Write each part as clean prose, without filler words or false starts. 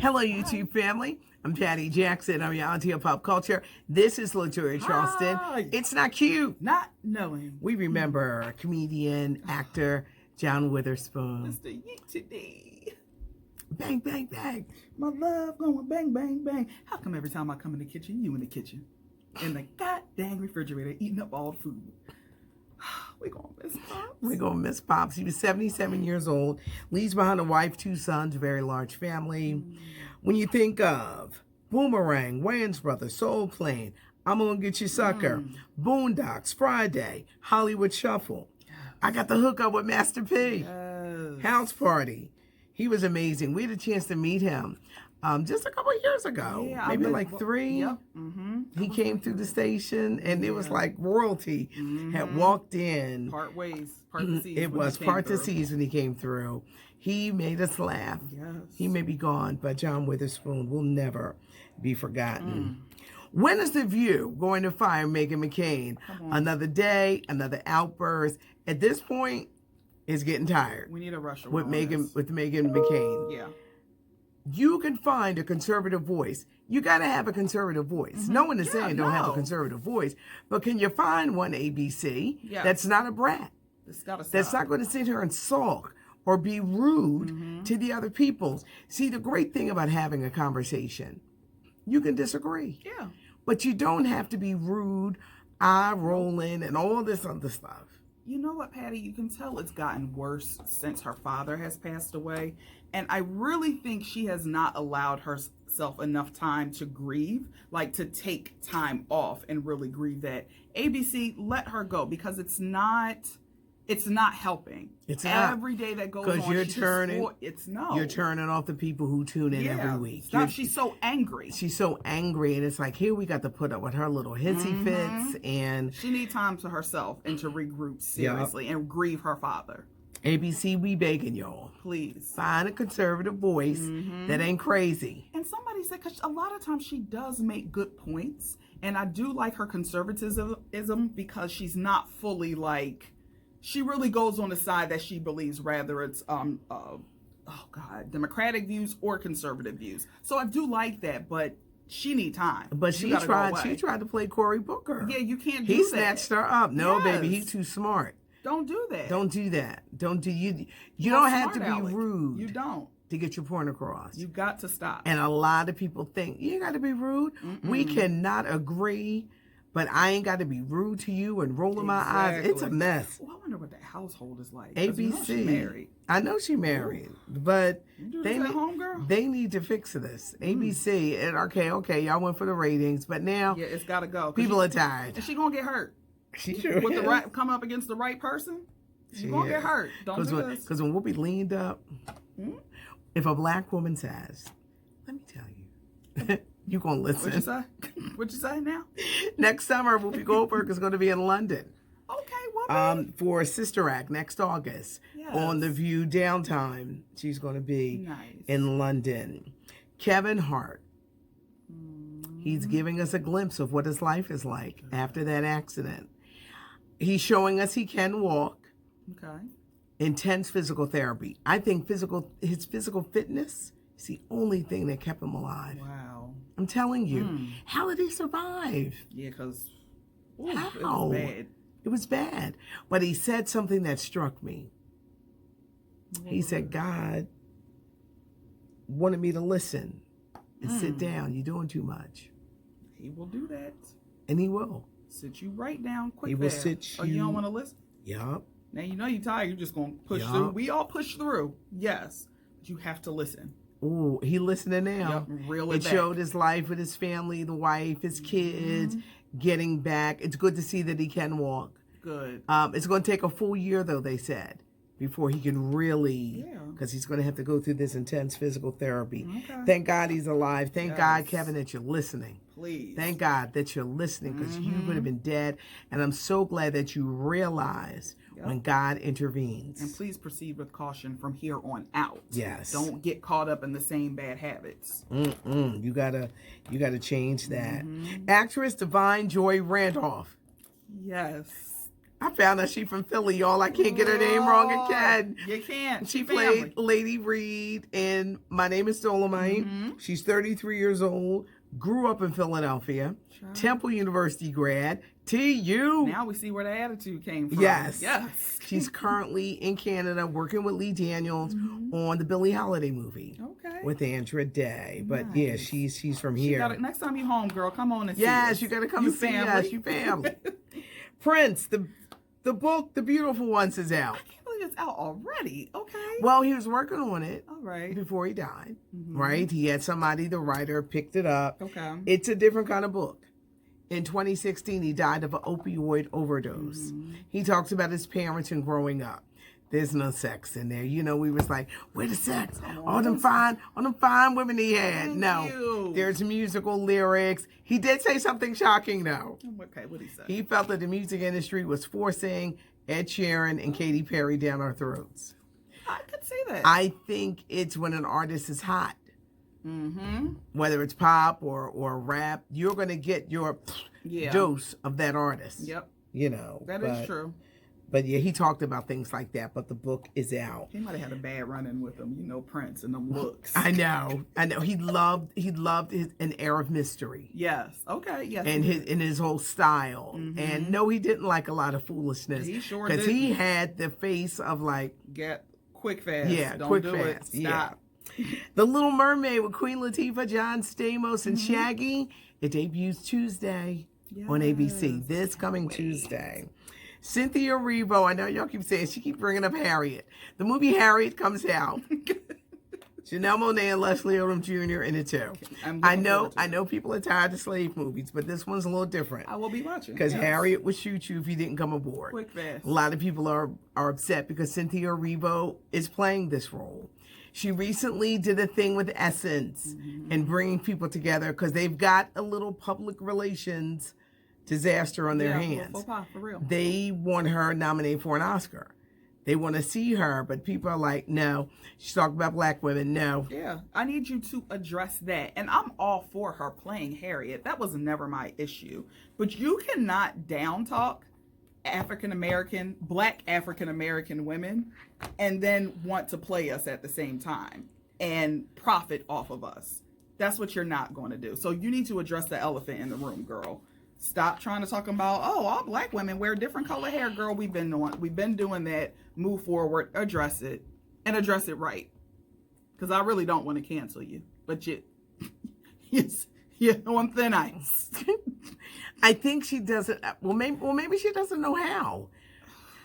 Hello, YouTube family. I'm Patty Jackson. I'm your auntie of pop culture. This is LaToya Charleston. Hi. It's not cute. Not knowing. We remember comedian, actor John Witherspoon. Mr. Yeet today. Bang, bang, bang. My love going bang, bang, bang. How come every time I come in the kitchen, you in the kitchen? In the goddamn refrigerator eating up all the food. We gonna miss Pops. We're going to miss Pops. He was 77 years old. Leaves behind a wife, 2 sons, a very large family. When you think of Boomerang, Wayans Brothers, Soul Plane, I'm Gonna Get You Sucker, Boondocks, Friday, Hollywood Shuffle. I got the hookup with Master P. House Party. He was amazing. We had a chance to meet him just a couple of years ago, maybe like 3. Yep. He came through the station, and it was like royalty had walked in. Part ways, part the seas. It was part the seas when he came through. He made us laugh. Yes. He may be gone, but John Witherspoon will never be forgotten. When is The View going to fire Meaghan McCain? Another day, another outburst. At this point, it's getting tired. We need a rush with Meaghan McCain. Yeah. You can find a conservative voice. You got to have a conservative voice. No one is saying don't have a conservative voice, but can you find one ABC that's not a brat? That's not going to sit here and sulk or be rude to the other people. See, the great thing about having a conversation, you can disagree. Yeah. But you don't have to be rude, eye rolling, and all this other stuff. You know what, Patty? You can tell it's gotten worse since her father has passed away. And I really think she has not allowed herself enough time to grieve, like to take time off and really grieve that. ABC, let her go, because it's not helping. It's not. Every day that goes on, because you're turning off the people who tune in every week. She's so angry. She's so angry, and it's like, here we got to put up with her little hissy fits, and she needs time to herself and to regroup seriously and grieve her father. ABC, we begging y'all, please find a conservative voice that ain't crazy. And somebody said, because a lot of times she does make good points, and I do like her conservatism because she's not fully like. She really goes on the side that she believes, rather it's Democratic views or conservative views. So I do like that, but she need time. But she tried to play Cory Booker. Yeah, you can't do that. He snatched her up. No, baby, he's too smart. Don't do that. Don't do that. You don't have to be rude. You don't. To get your point across. You got to stop. And a lot of people think, you got to be rude. We cannot agree. But I ain't got to be rude to you and rolling my eyes. It's a mess. Well, I wonder what that household is like. ABC. She married. I know she married. But they need to fix this. ABC. And okay, y'all went for the ratings. But now it's got to go. People are tired. And she going to get hurt. She sure With come up against the right person, she's going to get hurt. Don't do this. Because when Whoopi leaned up, if a black woman says, let me tell you, you going to listen. What'd you say now? Next summer, Whoopi Goldberg is going to be in London. Okay, Whoopi. For Sister Act next August. Yes. On The View Downtime. She's going to be in London. Kevin Hart. He's giving us a glimpse of what his life is like after that accident. He's showing us he can walk. Okay. Intense physical therapy. I think his physical fitness is the only thing that kept him alive. Wow. I'm telling you. How did he survive? Yeah, because it was bad. It was bad. But he said something that struck me. He said, God wanted me to listen and sit down. You're doing too much. He will do that. And he will. Sit you right down quick. He will sit you. Oh, you don't want to listen? Yup. Now you know you're tired. You're just going to push through. We all push through. Yes. But you have to listen. Ooh, he listening now. Yep, it showed his life with his family, the wife, his kids, getting back. It's good to see that he can walk. Good. It's going to take a full year, though, they said, before he can really, because he's going to have to go through this intense physical therapy. Okay. Thank God he's alive. Thank God, Kevin, that you're listening. Please. Thank God that you're listening, because you would have been dead. And I'm so glad that you realize when God intervenes. And please proceed with caution from here on out. Yes. Don't get caught up in the same bad habits. You gotta change that. Actress Divine Joy Randolph. Yes. I found out she from Philly, y'all. I can't get her name wrong again. You can't. She Family. played Lady Reed in My Name is Dolomite. She's 33 years old, grew up in Philadelphia, Temple University grad, TU. Now we see where the attitude came from. Yes. Yes. She's currently in Canada working with Lee Daniels on the Billie Holiday movie. Okay. With Andra Day. But yeah, she's from She here. next time you home, girl, come on and see Yes, us. you gotta come and see us. You family. Prince, the book, The Beautiful Ones, is out. I can't believe it's out already. Okay. Well, he was working on it All right. before he died, right? He had somebody, the writer, picked it up. Okay. It's a different kind of book. In 2016, he died of an opioid overdose. He talks about his parents and growing up. There's no sex in there. You know, we was like, where the sex? All them fine women he had. Thank No. you. There's musical lyrics. He did say something shocking, though. Okay, what did he say? He felt that the music industry was forcing Ed Sheeran and Katy Perry down our throats. I could see that. I think it's when an artist is hot, whether it's pop or rap, you're going to get your dose of that artist. Yep. You know. That is true. But yeah, he talked about things like that, but the book is out. He might have had a bad run-in with him, Prince and them looks. I know. He loved an air of mystery. Yes. Okay. Yes. And his whole style. And no, he didn't like a lot of foolishness. He sure because didn't. he had the face of like Get quick fast. Yeah, Don't quick do fast. it. Stop. Yeah. The Little Mermaid with Queen Latifah, John Stamos, and Shaggy. It debuts Tuesday on ABC. This coming Tuesday. Cynthia Erivo, I know y'all keep saying, she keep bringing up Harriet. The movie Harriet comes out. Janelle Monáe and Leslie Odom Jr. in it too. I know people are tired of slave movies, but this one's a little different. I will be watching. Because Harriet would shoot you if you didn't come aboard. Quick fast. A lot of people are upset because Cynthia Erivo is playing this role. She recently did a thing with Essence and bringing people together because they've got a little public relations disaster on their hands. For real. They want her nominated for an Oscar. They want to see her, but people are like, no. She's talking about black women, no. Yeah, I need you to address that. And I'm all for her playing Harriet. That was never my issue. But you cannot down talk black African American women, and then want to play us at the same time and profit off of us. That's what you're not going to do. So you need to address the elephant in the room, girl. Stop trying to talk about, all black women wear different color hair, girl. We've been doing that. Move forward, address it, and address it right. Because I really don't want to cancel you, but you're on thin ice. I think she doesn't. Well, maybe she doesn't know how.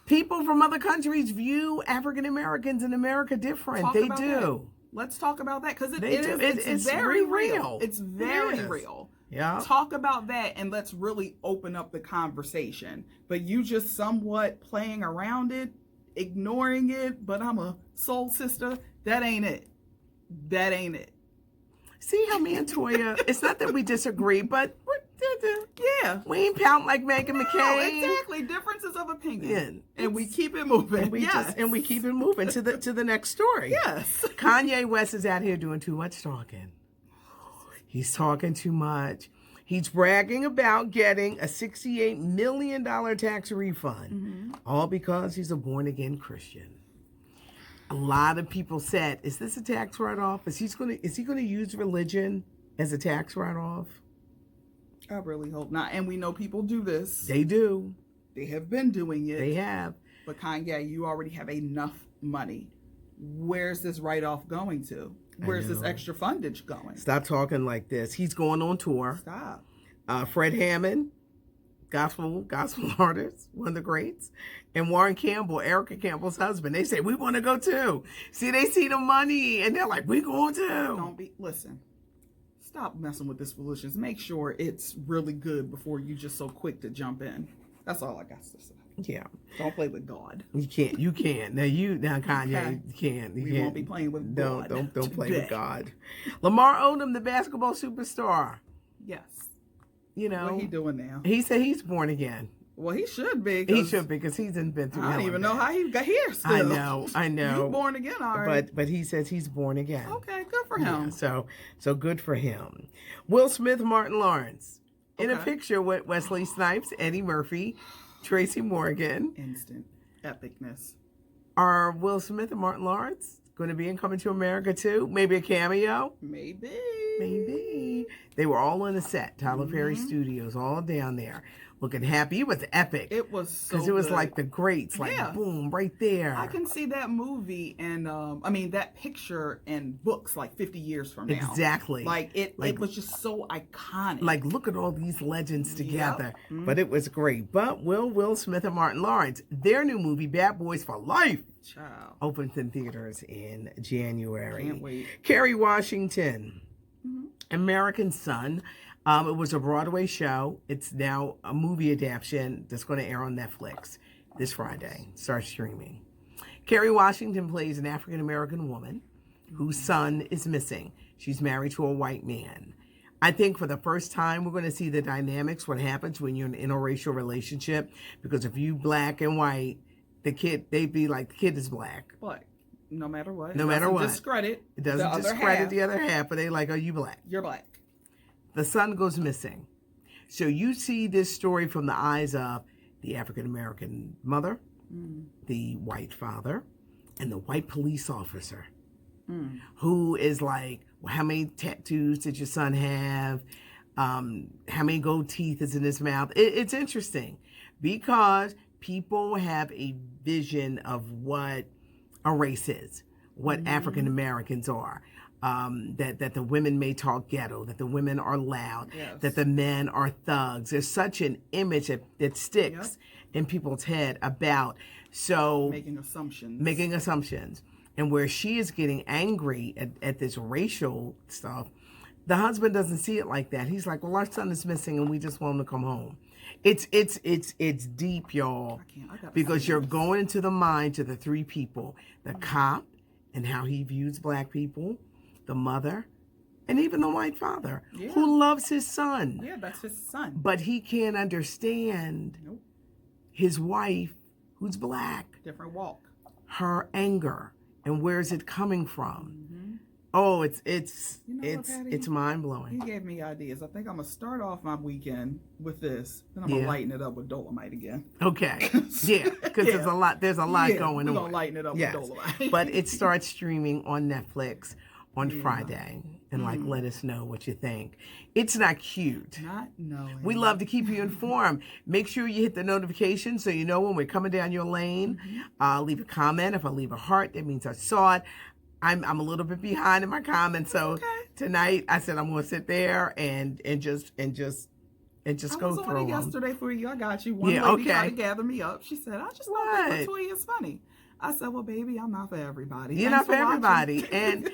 People from other countries view African Americans in America different. They do. That. Let's talk about that because it's very very real. It's very real. Yeah. Talk about that and let's really open up the conversation. But you just somewhat playing around it, ignoring it. But I'm a soul sister. That ain't it. That ain't it. See how me and Toya, it's not that we disagree, but yeah, we ain't pound like Meaghan McCain. No, exactly. Differences of opinion. And we keep it moving. And we keep it moving to the next story. Yes. Kanye West is out here doing too much talking. He's talking too much. He's bragging about getting a $68 million tax refund, all because he's a born-again Christian. A lot of people said, is this a tax write-off? Is he going to use religion as a tax write-off? I really hope not. And we know people do this. They do. They have been doing it. They have. But Kanye, you already have enough money. Where's this write-off going to? Where's this extra fundage going? Stop talking like this. He's going on tour. Stop. Fred Hammond, gospel artist, one of the greats, and Warren Campbell, Erica Campbell's husband. They say, we want to go too. See, they see the money and they're like, we going to. Listen. Stop messing with this foolishness. Make sure it's really good before you just so quick to jump in. That's all I got to say. Yeah. Don't play with God. You can't. Now Kanye, Okay. you can't. We won't be playing with God. Don't play with God. Lamar Odom, the basketball superstar. Yes. What he doing now? He said he's born again. Well, he should be. He should be because he's been through. I don't even know how he got here still. I know. You born again, all right. But he says he's born again. Okay, good for him. Yeah, so good for him. Will Smith, Martin Lawrence. In a picture with Wesley Snipes, Eddie Murphy, Tracy Morgan. Instant epicness. Are Will Smith and Martin Lawrence going to be in Coming to America too? Maybe a cameo? Maybe. Maybe. They were all on the set, Tyler Perry Studios, all down there, looking happy. It was epic. It was so because it was good. like the greats, like boom, right there. I can see that movie and that picture and books like 50 years from now. Exactly. Like it was just so iconic. Like, look at all these legends together. But it was great. But Will Smith and Martin Lawrence, their new movie, Bad Boys for Life, Child. opens in theaters in January. Can't wait. Kerry Washington, American Son. It was a Broadway show. It's now a movie adaptation that's going to air on Netflix this Friday. Start streaming. Kerry Washington plays an African-American woman whose son is missing. She's married to a white man. I think for the first time, we're going to see the dynamics, what happens when you're in an interracial relationship. Because if you black and white, they'd be like, the kid is black. Black. No matter what. No matter what. It doesn't discredit the other half, but they like, are you black? You're black. The son goes missing. So you see this story from the eyes of the African-American mother, the white father, and the white police officer, who is like, well, how many tattoos did your son have? How many gold teeth is in his mouth? It's interesting because people have a vision of what a race is, what African Americans are. That the women may talk ghetto, that the women are loud, that the men are thugs. There's such an image that sticks in people's head about making assumptions. And where she is getting angry at this racial stuff, the husband doesn't see it like that. He's like, well, our son is missing and we just want him to come home. It's deep, y'all, because you're going into the minds of the three people, the cop and how he views black people, the mother, and even the white father who loves his son. Yeah, that's his son. But he can't understand his wife, who's black. Different walk. Her anger, and where is it coming from? Oh, it's mind blowing. You gave me ideas. I think I'm gonna start off my weekend with this. Then I'm gonna lighten it up with Dolomite again. Okay, because there's a lot going on. We're gonna lighten it up with Dolomite. But it starts streaming on Netflix on Friday, and let us know what you think. It's not cute. Not knowing. We love to keep you informed. Make sure you hit the notification so you know when we're coming down your lane. Leave a comment. If I leave a heart, that means I saw it. I'm a little bit behind in my comments, so tonight I said I'm going to sit there and just go through them. Yesterday for you, I got you. One lady tried to gather me up. She said, "I just thought that tweet is funny." I said, "Well, baby, I'm not for everybody. You're not for everybody, and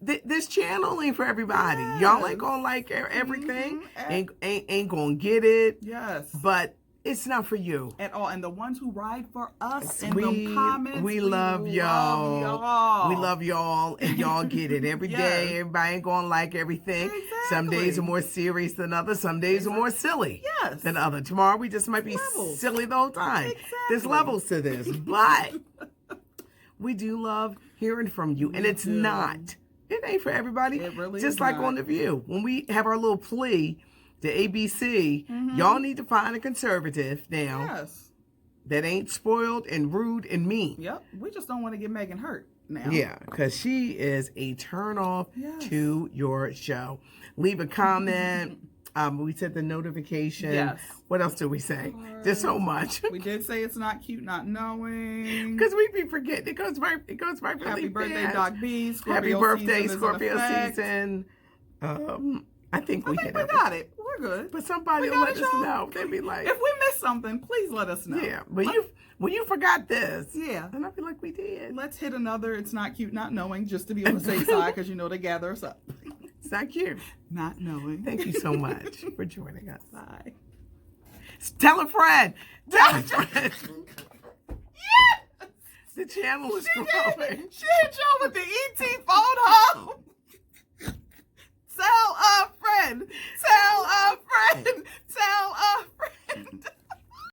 this channel ain't for everybody. Y'all ain't gonna like everything. Ain't gonna get it. Yes, but." It's not for you at all. And the ones who ride for us in the comments, we love y'all. We love y'all, and y'all get it every day. Everybody ain't gonna like everything. Some days are more serious than others. Some days are more silly than others. Tomorrow we just might be silly the whole time. There's levels to this, but we do love hearing from you, and it's not. It ain't for everybody. It really just is like not. on The View when we have our little plea. The ABC, y'all need to find a conservative now that ain't spoiled and rude and mean. Yep, we just don't want to get Meaghan hurt now. Yeah, because she is a turnoff to your show. Leave a comment. We said the notification. Yes. What else did we say? There's so much. We did say it's not cute not knowing. Because we be forgetting. It goes by really Happy birthday, fast. Doc B. Happy birthday, Scorpio season. I think we got it. We're good. But somebody will let us know. They'd be like, if we missed something, please let us know. Yeah, but you forgot this. Yeah. And I feel like we did. Let's hit another It's Not Cute Not Knowing just to be on the safe side because they gather us up. It's not cute. Not knowing. Thank you so much for joining us. Bye. Tell a friend. Tell a friend. Yes! The channel is growing. She hit y'all with the ET phone home. Tell a friend. Tell a friend. Tell a friend.